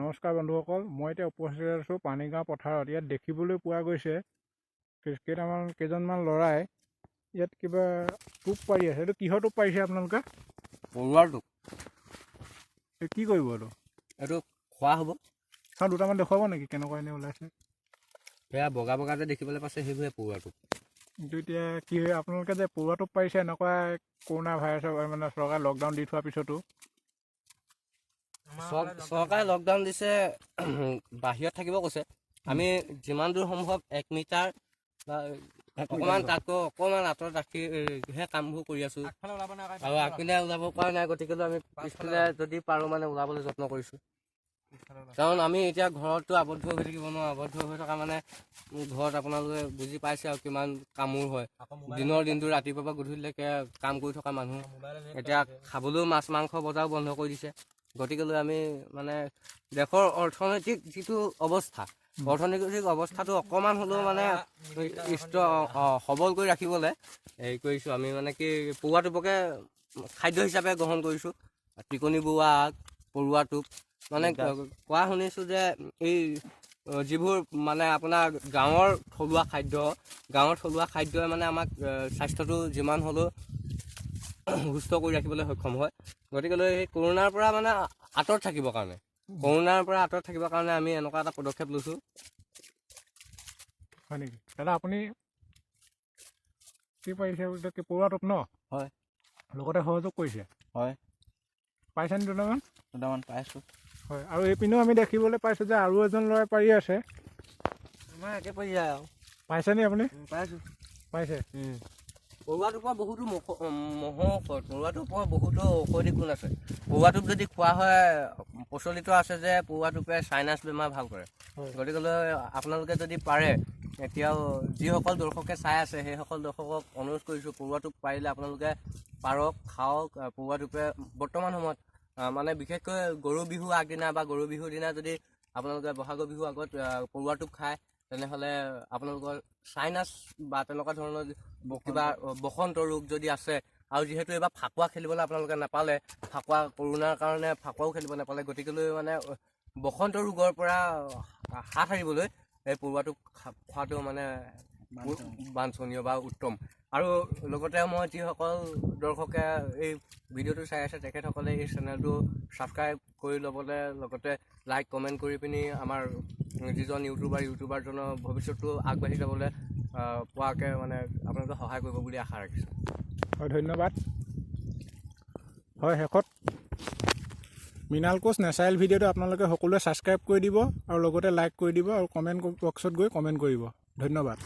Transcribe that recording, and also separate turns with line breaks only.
নমস্কাৰ বন্ধুসকল, মই এতিয়া উপস্থিত আছোঁ পানীগাঁও পথাৰত। ইয়াত দেখিবলৈ পোৱা গৈছে কেইজনমান ল'ৰাই ইয়াত কিবা টোপ পাৰি আছে। এইটো কিহৰ টোপ পাৰিছে আপোনালোকে?
পৰুৱাৰ টোপ।
কি কৰিব এইটো?
এইটো খোৱা হ'ব।
চাওঁ দুটামান দেখুৱাব নেকি কেনেকুৱা এনে ওলাইছে?
সেয়া বগা বগা যে দেখিবলৈ পাইছে সেইবোৰে পৰুৱা টোপ।
কিন্তু এতিয়া কি হয়, আপোনালোকে যে পৰুৱা টোপ পাৰিছে এনেকুৱা কৰোণা ভাইৰাছৰ মানে চৰকাৰে লকডাউন দি থোৱাৰ পিছতো
চৰকাৰে লকডাউন দিছে, বাহিৰত থাকিব কৈছে। আমি যিমান দূৰ সম্ভৱ 1 মিটাৰ বা অকণমান তাতকৈ অকণমান আঁতৰত ৰাখিহে কামবোৰ কৰি আছোঁ। আৰু আগপিনে ওলাব পৰা নাই, গতিকে আমি পিছপিনে যদি পাৰোঁ মানে ওলাবলৈ যত্ন কৰিছোঁ। কাৰণ আমি এতিয়া ঘৰততো আবদ্ধ হৈ থাকিব নোৱাৰোঁ। আবদ্ধ হৈ থকা মানে ঘৰত আপোনালোকে বুজি পাইছে আৰু কিমান কামোৰ হয়। দিনৰ দিনটো ৰাতিপুৱাৰ পৰা গধূলিলৈকে কাম কৰি থকা মানুহ এতিয়া খাবলৈও মাছ মাংস বজাৰো বন্ধ কৰি দিছে। গতিকেলৈ আমি মানে দেশৰ অৰ্থনৈতিক যিটো অৱস্থা, অৰ্থনৈতিক অৱস্থাটো অকণমান হ'লেও মানে সবল কৰি ৰাখিবলৈ হেৰি কৰিছোঁ। আমি মানে কি পৰুৱা টোপকে খাদ্য হিচাপে গ্ৰহণ কৰিছোঁ। টিকনি বোৱা আগ, পৰুৱা টোপ মানে কোৱা শুনিছোঁ যে এই যিবোৰ মানে আপোনাৰ গাঁৱৰ থলুৱা খাদ্যই মানে আমাক স্বাস্থ্যটো যিমান হ'লেও সুস্থ কৰি ৰাখিবলৈ সক্ষম হয়। গতিকেলৈ সেই কৰোণাৰ পৰা মানে আঁতৰত থাকিবৰ কাৰণে আমি এনেকুৱা এটা পদক্ষেপ লৈছোঁ।
হয় নেকি দাদা? আপুনি কি পাৰিছে? পৰুৱা টোপ ন?
হয়।
লগতে সহযোগ কৰিছে?
হয়।
পাইছেনে
দুটামান পাইছোঁ।
হয়। আৰু এইপিনেও আমি দেখিবলৈ পাইছোঁ যে আৰু এজন ল'ৰাই পাৰি আছে।
আমাৰ একে পৰি যায় আৰু।
পাইছেনে আপুনি?
পাইছোঁ।
পাইছে?
পৰুৱা টোপৰ বহুতো পৰুৱা টোপৰ বহুতো ঔষধি গুণ আছে। পৰুৱা টোপ যদি খোৱা হয়, প্ৰচলিত আছে যে পৰুৱা টোপে চাইনাছ বেমাৰ ভাল কৰে। গতিকেলৈ আপোনালোকে যদি পাৰে, এতিয়াও যিসকল দৰ্শকে চাই আছে সেইসকল দৰ্শকক অনুৰোধ কৰিছোঁ, পৰুৱা টোপ পাৰিলে আপোনালোকে পাৰক, খাওক। পৰুৱা টোপে বৰ্তমান সময়ত মানে বিশেষকৈ গৰু বিহু আগদিনা বা গৰু বিহুৰ দিনা যদি আপোনালোকে বহাগৰ বিহুৰ আগত পৰুৱা টোপ খায়, তেনেহ'লে আপোনালোকৰ চাইনাছ বা তেনেকুৱা ধৰণৰ কিবা বসন্ত ৰোগ যদি আছে, আৰু যিহেতু এইবাৰ ফাকুৱা খেলিবলৈ আপোনালোকে নাপালে, কৰোণাৰ কাৰণে ফাকুৱাও খেলিব নাপালে, গতিকেলৈ মানে বসন্ত ৰোগৰ পৰা হাত সাৰিবলৈ এই পৰুৱা টোপ খোৱাটো মানে বাঞ্ছনীয় বা উত্তম। আৰু লগতে মই যিসকল দৰ্শকে এই ভিডিঅ'টো চাই আছে তেখেতসকলে এই চেনেলটো ছাবস্ক্ৰাইব কৰি ল'বলৈ, লগতে লাইক কমেণ্ট কৰি পিনি আমাৰ যিজন ইউটিউবাৰজনৰ ভৱিষ্যতটো আগবাঢ়ি যাবলৈ পোৱাকৈ মানে আপোনালোকে সহায় কৰিব বুলি আশা ৰাখিছোঁ।
হয়, ধন্যবাদ। হয়, শেষত মৃণাল কোচ নেচাৰেল ভিডিঅ'টো আপোনালোকে সকলোৱে ছাবস্ক্ৰাইব কৰি দিব আৰু লগতে লাইক কৰি দিব আৰু কমেণ্ট বক্সত গৈ কমেণ্ট কৰিব। ধন্যবাদ।